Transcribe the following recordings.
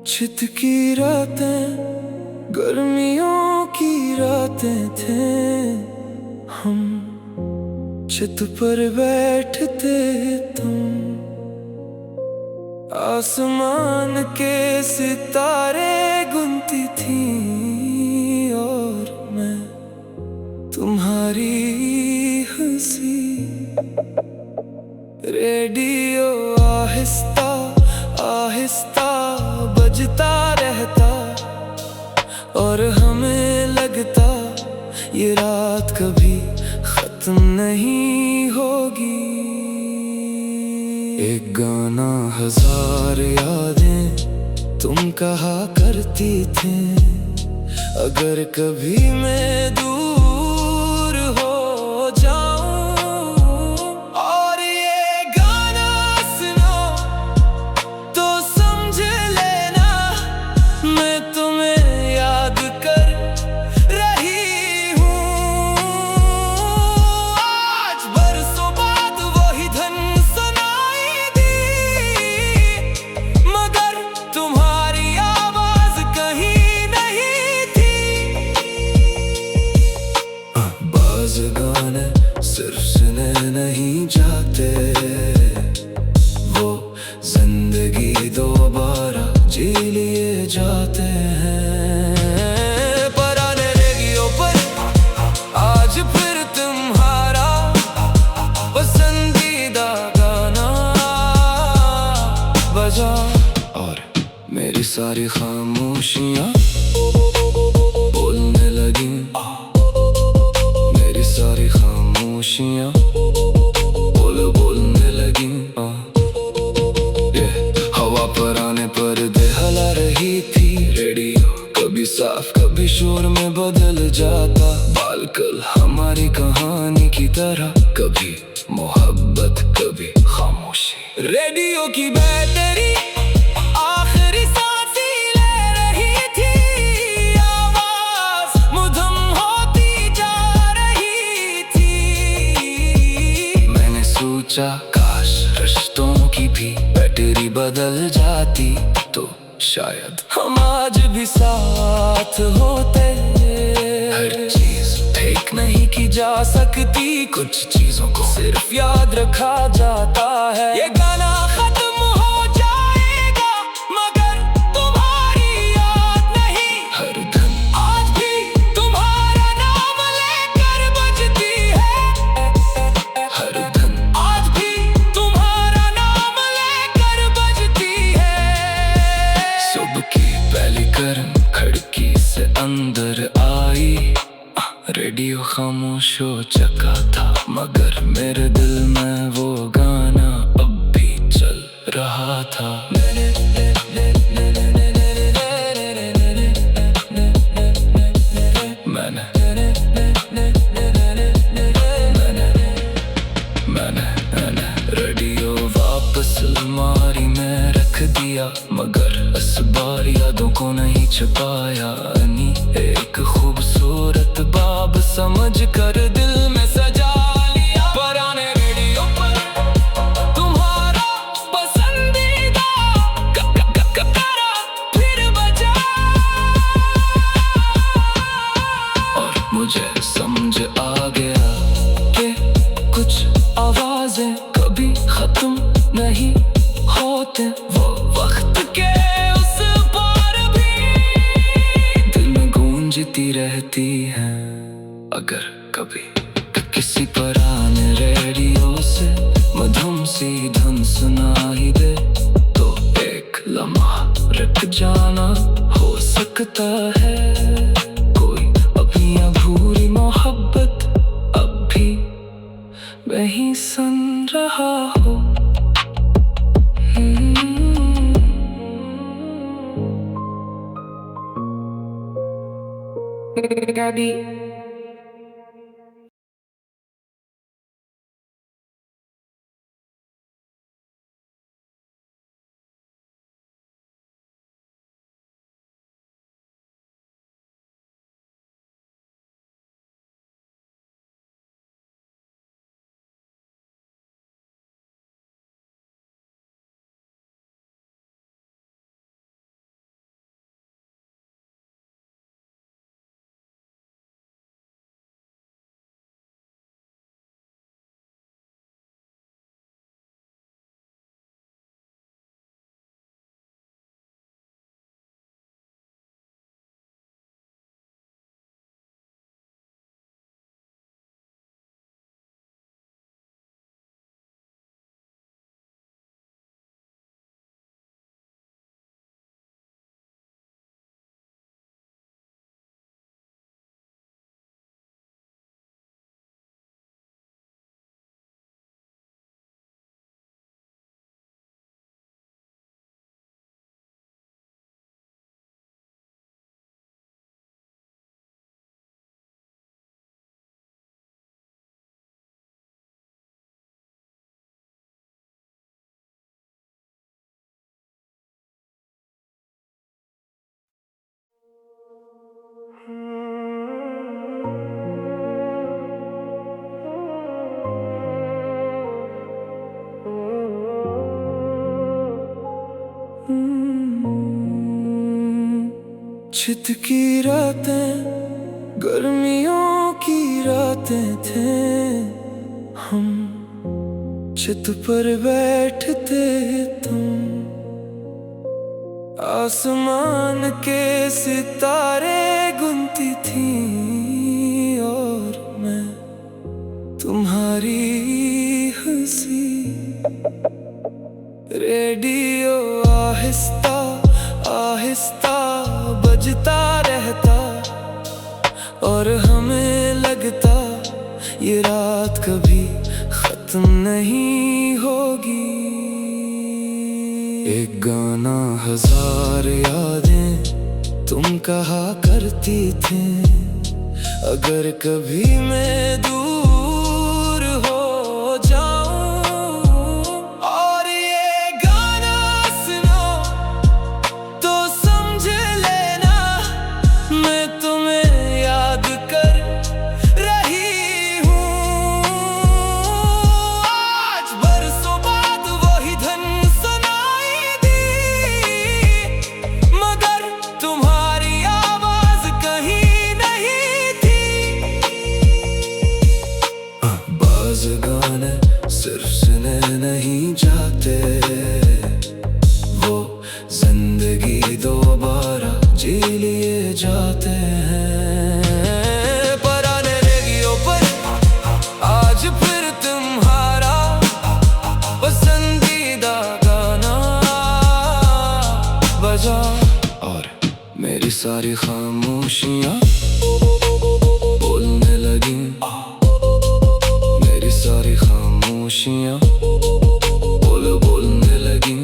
चित की रातें गर्मियों की रातें थे। हम चित पर बैठते, तुम आसमान के सितारे गुनती थी और मैं तुम्हारी हंसी। रेडियो आहिस्ता आहिस्ता बजता रहता और हमें लगता ये रात कभी खत्म नहीं होगी। एक गाना हजार यादें तुम कहा करती थी, अगर कभी मैं दूर हो जाऊं और ये गाना सुनो तो समझ लेना मैं तुम्हें याद कर रही हूँ। आज बरसों बाद वही धुन सुनाई दी, मगर तुम्हारी आवाज कहीं नहीं थी। बाज़ गाने सिर्फ सुने नहीं जाते, वो जिंदगी दोबारा जी लिए जाते हैं। पुराने रेडियो पर आज फिर तुम्हारा पसंदीदा गाना बजा और मेरी सारी खामोशियाँ बोलने लगी। मेरी सारी खामोशियाँ बोलने लगी। ये हवा पर आने पर हिला रही थी रेडियो, कभी साफ कभी शोर में बदल जाता। बालकल हमारी कहानी की तरह, कभी मोहब्बत कभी खामोशी। रेडियो की बैटरी आखिरी सांस ले रही थी, आवाज मधुम होती जा रही थी। मैंने सोचा काश रिश्तों की भी बैटरी बदल जाती तो शायद हम आज भी साथ होते। हर चीज ठीक नहीं की जा सकती, कुछ चीजों को सिर्फ याद रखा जाता है। ये गाना खत्म हो जाएगा मगर तुम्हारी याद नहीं। हर धन आज भी तुम्हारा नाम लेकर बजती है। हर धन आज भी तुम्हारा नाम लेकर बजती है। सुबह की पहली गर्म खिड़की से अंदर आई, रेडियो खामोश हो चुका था, मगर मेरे दिल में वो गाना अब भी चल रहा था। मैंने रेडियो वापस अलमारी में रख दिया, मगर इस बार यादों को नहीं छुपाया। एक खूबसूरत बाब समझ कर दिल में सजा लिया। पुराने रेडियो पर तुम्हारा पसंदीदा गाना फिर बजा और मुझे समझ आ गया कि कुछ आवाजें कभी खत्म नहीं होते। वो वक्त के उस पार भी दिल में गूंजती रहती है। अगर कभी किसी पुराने रेडियो से मधुम सी धुन सुनाई दे तो एक लम्हा रुक जाना हो सकता है। कोई अपनी अधूरी मोहब्बत अब भी वहीं सुन रहा हो। Gabi चित की रातें गर्मियों की रातें थे, हम चित पर बैठते तुम आसमान के सितारे गुनती थी और मैं तुम्हारी हंसी। रेडियो आहिस्ता आहिस्ता बजता रहता और हमें लगता ये रात कभी खत्म नहीं होगी। एक गाना हजार यादें तुम कहा करती थी, अगर कभी मैं दूर हो जाऊं और ये गाना सुनो तो समझ लेना मैं तुम्हें याद कर रही हूँ। आज बरसों बाद वही धन सुनाई दी, मगर तुम्हारी आवाज कहीं नहीं थी। बाज़ गाने सिर्फ सुने नहीं जाते, वो जिंदगी दोबारा जी लिए जाते हैं। पुराने रेडियो पर आज फिर तुम्हारा पसंदीदा गाना बजा और मेरी सारी खामोशियाँ बोलने लगी। मेरी सारी खामोशियाँ बोलने लगी।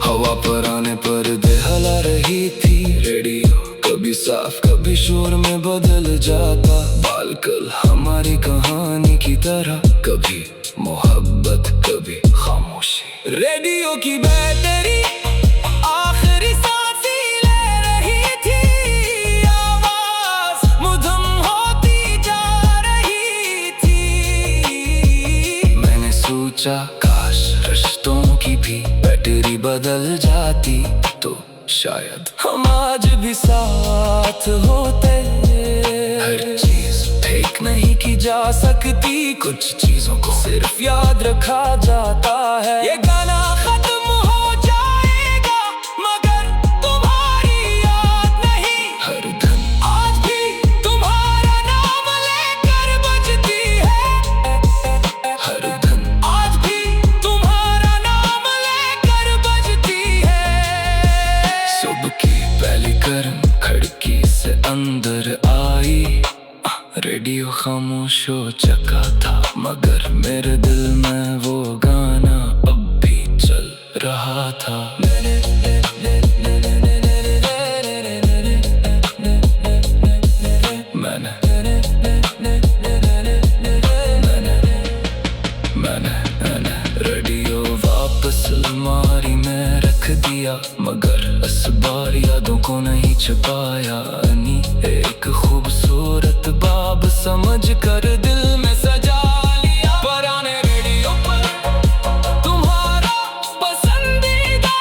हवा पर आने पर हिला रही थी रेडियो, कभी साफ कभी शोर में बदल जाता। बालकल हमारी कहानी की तरह, कभी मोहब्बत कभी खामोशी। रेडियो की बैटरी आखिरी सांस ले रही थी, आवाज मधुम होती जा रही थी। मैंने सोचा काश रिश्तों की भी बैटरी बदल जाती तो शायद हम आज भी साथ होते। हर चीज ठीक नहीं की जा सकती, कुछ चीजों को सिर्फ याद रखा जाता है। ये गाना खत्म हो जाएगा मगर तुम्हारी याद नहीं। हर धन आज भी तुम्हारा नाम लेकर बजती है। हर धन आज भी तुम्हारा नाम लेकर बजती है। सुबह की पहली गर्म खिड़की से अंदर आई, रेडियो खामोश हो चुका था, मगर मेरे दिल में वो गाना अब भी चल रहा था। मैंने रेडियो वापस अलमारी में रख दिया, मगर इस बार यादों को नहीं छुपाया। एक खूबसूरत बाब समझ कर दिल में सजा लिया। पुराने रेडियो पर तुम्हारा पसंदीदा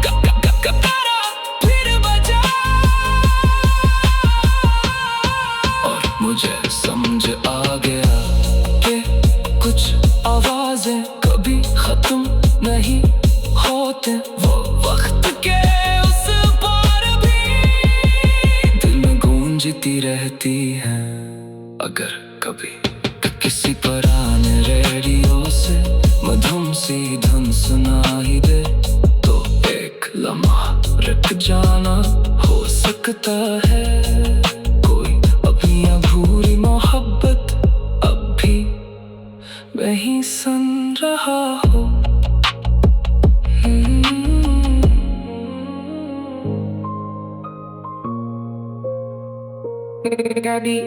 गाना फिर बजा और मुझे समझ आ गया कि कुछ आवाजें कभी खत्म नहीं होते। वो वक्त के उस पार भी दिल में गूंजती रहती है। अगर कभी किसी पुराने रेडियो से मधुम सी धुन सुनाई दे तो एक लम्हा रुक जाना हो सकता है। कोई अपनी अधूरी मोहब्बत अब भी वहीं सुन रहा हो। Gabi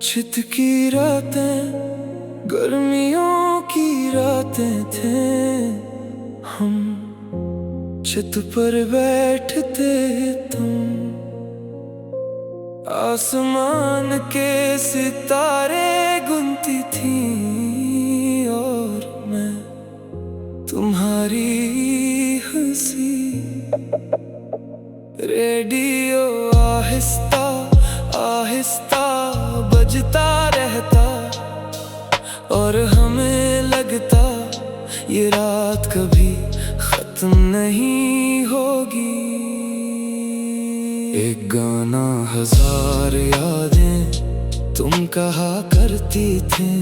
चित की रातें गर्मियों की रातें थे। हम चित पर बैठते तुम आसमान के सितारे गुनती थी और मैं तुम्हारी हंसी। रेडियो आहिस्ता आहिस्ता बजता रहता और हमें लगता ये रात कभी खत्म नहीं होगी। एक गाना हजार यादें तुम कहा करती थी,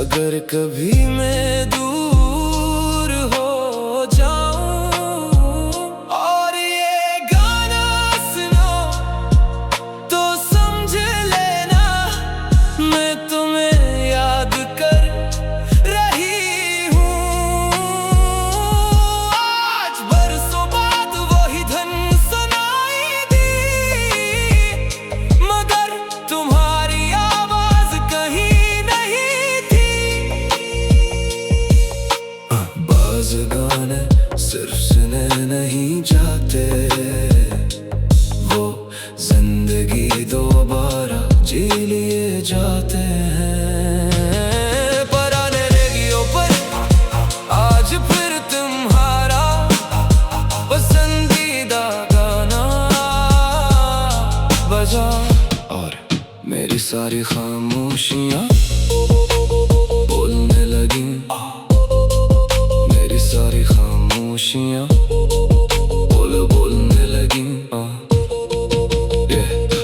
अगर कभी मैं दूर हो जाऊं और ये गाना सुनो तो समझ लेना मैं तुम्हें याद कर रही हूँ। आज बरसों बाद वही धुन सुनाई दी, मगर तुम्हारी आवाज कहीं नहीं थी। बाज़ गाने सिर्फ सुने नहीं जाते, वो जिंदगी दोबारा जी लिए जाते हैं। पुराने रेडियो पर आज फिर तुम्हारा पसंदीदा गाना बजा और मेरी सारी खामोशियाँ बोलने लगी। मेरी सारी खामोशियाँ बोलने लगी।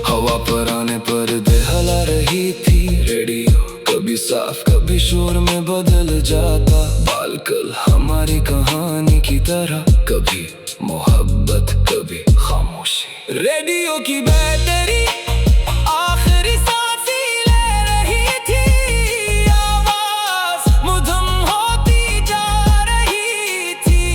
हवा पर आने पर हिला रही थी रेडियो, कभी साफ कभी शोर में बदल जाता। बालकल हमारी कहानी की तरह, कभी मोहब्बत कभी खामोशी। रेडियो की बैटरी आखिरी सांस ले रही थी, आवाज मधुम होती जा रही थी।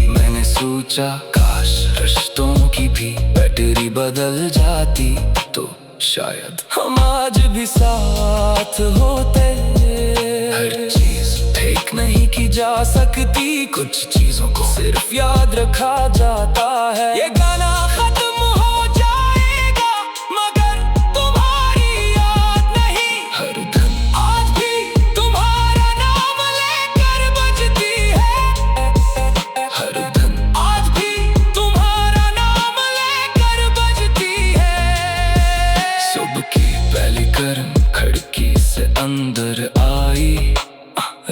मैंने सोचा काश रिश्तों की भी बैटरी बदल जाती तो शायद हम आज भी साथ होते। हर चीज ठीक नहीं की जा सकती, कुछ चीजों को सिर्फ याद रखा जाता है। ये गाना खत्म हो जाएगा मगर तुम्हारी याद नहीं। हर धन आज भी तुम्हारा नाम लेकर बजती है। हर धन आज भी तुम्हारा नाम लेकर बजती है। सुबह की पहली गर्म खिड़की से अंदर आई,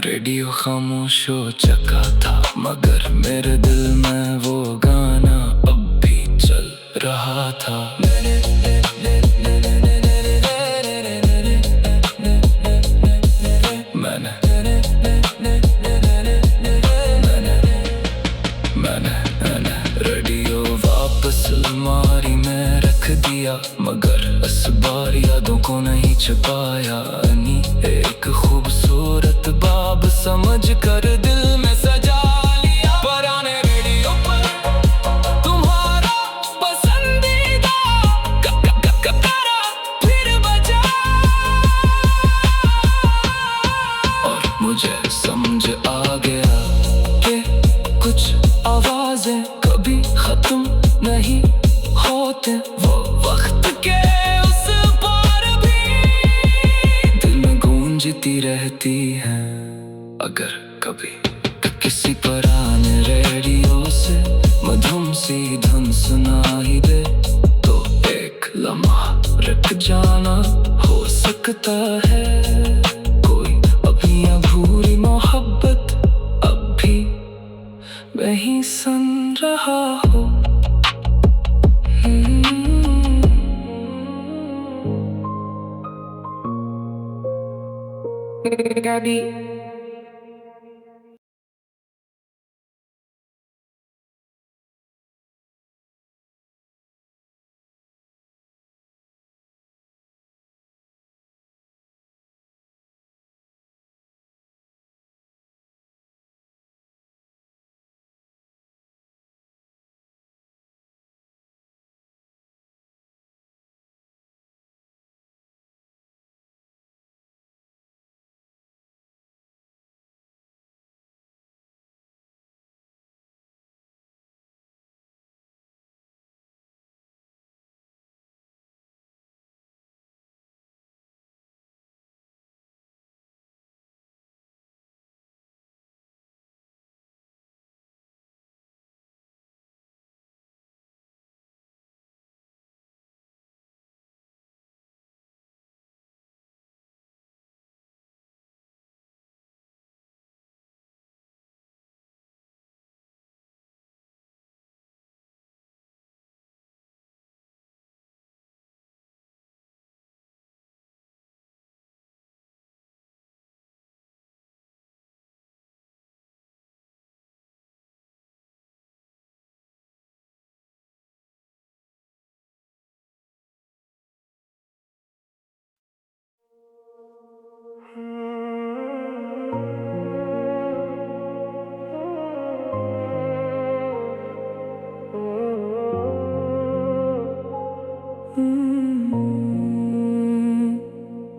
रेडियो खामोश हो चुका था, मगर मेरे दिल में वो गाना अब भी चल रहा था। मैंने रेडियो वापस अलमारी में रख दिया, मगर इस बार यादों को नहीं छुपाया। एक खूबसूरत बाब समझ कर दिल में सजा लिया। पुराने रेडियो पर तुम्हारा पसंदीदा गाना फिर बजा और मुझे समझ आ गया कि कुछ आवाजें कभी खत्म नहीं होते। वो वक्त के उस पार भी दिल में गूंजती रहती है। अगर कभी किसी पुराने रेडियो से मधुम सी धुन सुनाई दे तो एक लम्हा रुक जाना हो सकता है। कोई अपनी अधूरी मोहब्बत अब भी वहीं सुन रहा हो। Gabi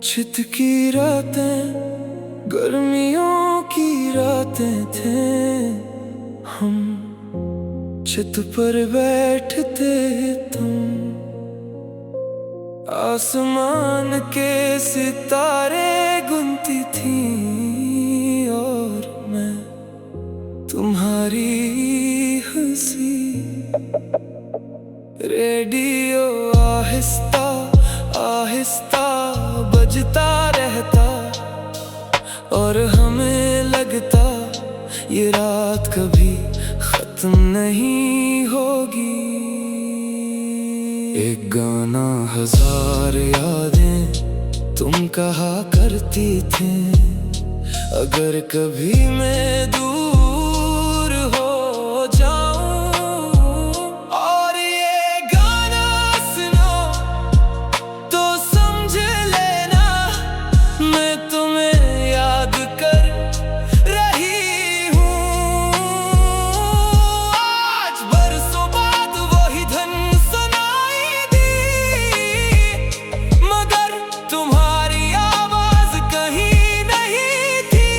चित की रातें गर्मियों की रातें थे, हम चित पर बैठते तुम, आसमान के सितारे गुनती थी और मैं तुम्हारी हंसी। रेडियो आहिस्ता आहिस्ता बजता रहता और हमें लगता ये रात कभी खत्म नहीं होगी। एक गाना हजार यादें तुम कहा करती थी, अगर कभी मैं दूर हो जाऊं और ये गाना सुनो तो समझ लेना मैं तुम्हें याद कर रही हूँ। आज बरसों बाद वही धुन सुनाई दी, मगर तुम्हारी आवाज कहीं नहीं थी।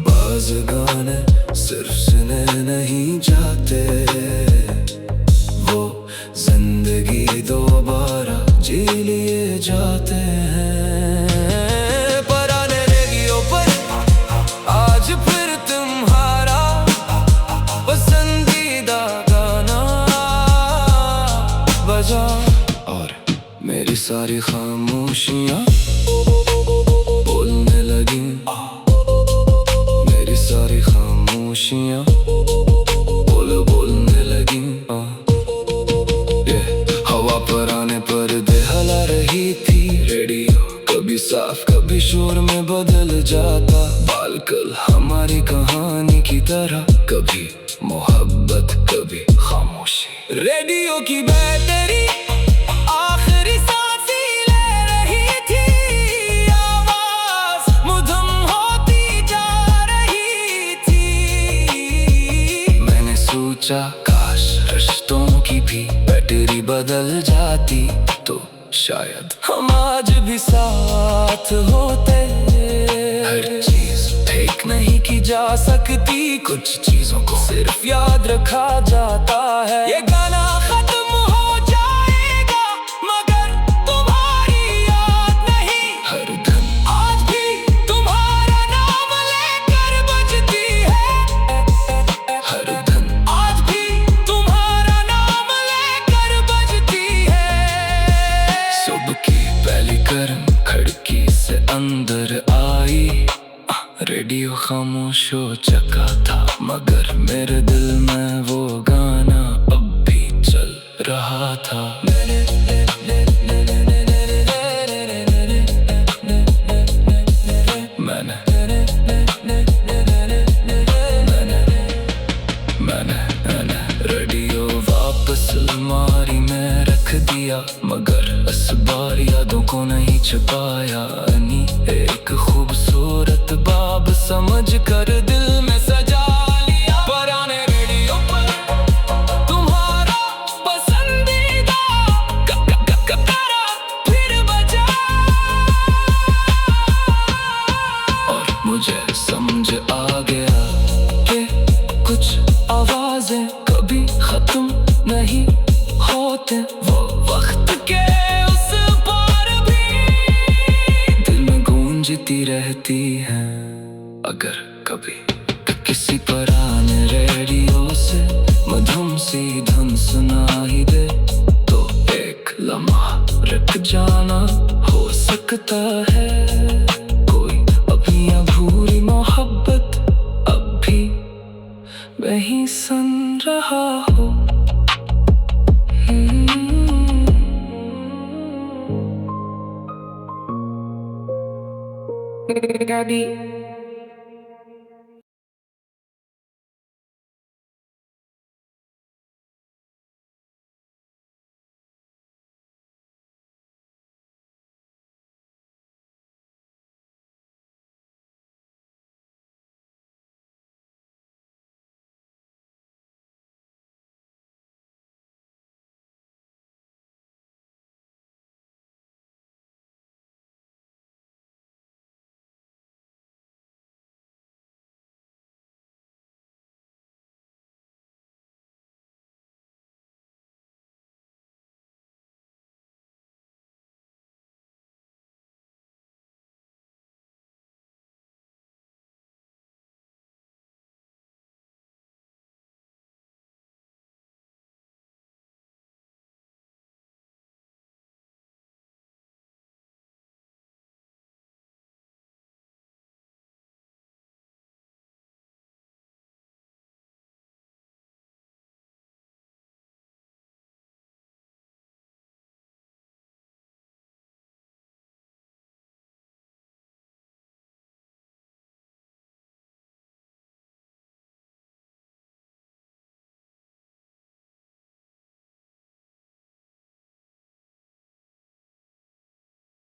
बाज़ गाने सिर्फ सुने नहीं जाते, वो जिंदगी दोबारा जी लिए जाते हैं। पुराने रेडियो पर आज फिर तुम्हारा पसंदीदा गाना बजा और मेरी सारी खामोशियाँ बोलने लगी, मेरी सारी खामोशियाँ बोलने लगी। हवा पर आने पर दहला रही थी रेडियो, कभी साफ कभी शोर में बदल जाता। बालकल हमारी कहानी की तरह, कभी मोहब्बत कभी खामोशी। रेडियो की बैटरी आखिरी सांस ले रही थी, आवाज मधुम होती जा रही थी। मैंने सोचा काश रिश्तों की भी बैटरी बदल जाती तो शायद हम आज भी साथ होते। हर चीज ठीक नहीं की जा सकती, कुछ चीजों को सिर्फ याद रखा जाता है। ये गाना खत्म हो जाएगा मगर तुम्हारी याद नहीं, हर धन आज भी तुम्हारा नाम लेकर बजती है। हर धन आज भी तुम्हारा नाम लेकर बजती है। सुबह की पहली गर्म खिड़की से अंदर आई, रेडियो खामोश हो चुका था, मगर मेरे दिल में वो गाना अब भी चल रहा था। मैंने रेडियो वापस अलमारी में रख दिया, मगर इस बार यादों को नहीं छुपाया। एक खूबसूरत बाब समझ कर दिल में सजा लिया। पुराने रेडियो पर तुम्हारा पसंदीदा गाना फिर बजा और मुझे समझ आ गया कि कुछ आवाजें कभी खत्म नहीं होते। वो वक्त के उस पार भी दिल में गूंजती रहती है। अगर कभी किसी पुराने रेडियो से मधुम सी धुन सुनाई दे तो एक लम्हा रुक जाना हो सकता है। कोई अपनी अधूरी मोहब्बत अब भी वहीं सुन रहा हो। Gabi